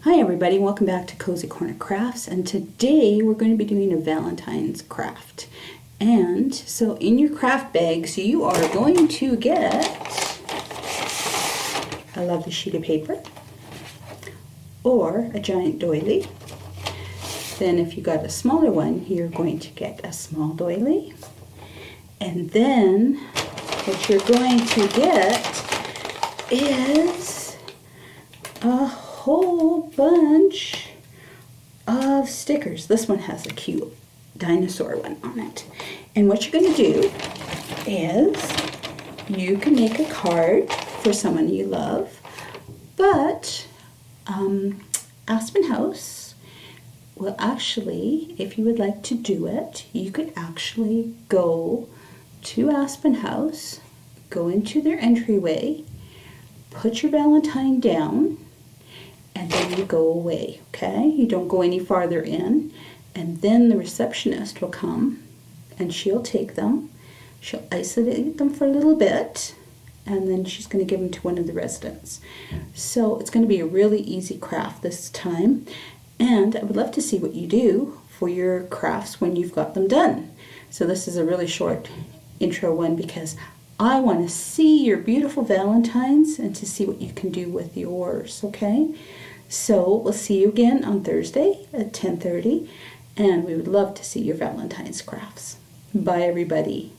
Hi everybody, welcome back to Cozy Corner Crafts, and today we're going to be doing a Valentine's craft. And so in your craft bags you are going to get a lovely sheet of paper or a giant doily. Then if you got a smaller one, you're going to get a small doily. And then what you're going to get is a whole bunch of stickers. This one has a cute dinosaur one on it. And what you're going to do is you can make a card for someone you love, but Aspen House will actually, if you would like to do it, you could actually go to Aspen House, go into their entryway, put your Valentine down, and then you go away, okay? You don't go any farther in, and then the receptionist will come and she'll take them, she'll isolate them for a little bit, and then she's going to give them to one of the residents. So it's going to be a really easy craft this time, and I would love to see what you do for your crafts when you've got them done. So this is a really short intro one because I want to see your beautiful Valentines and to see what you can do with yours, okay? So we'll see you again on Thursday at 10:30, and we would love to see your Valentine's crafts. Bye everybody.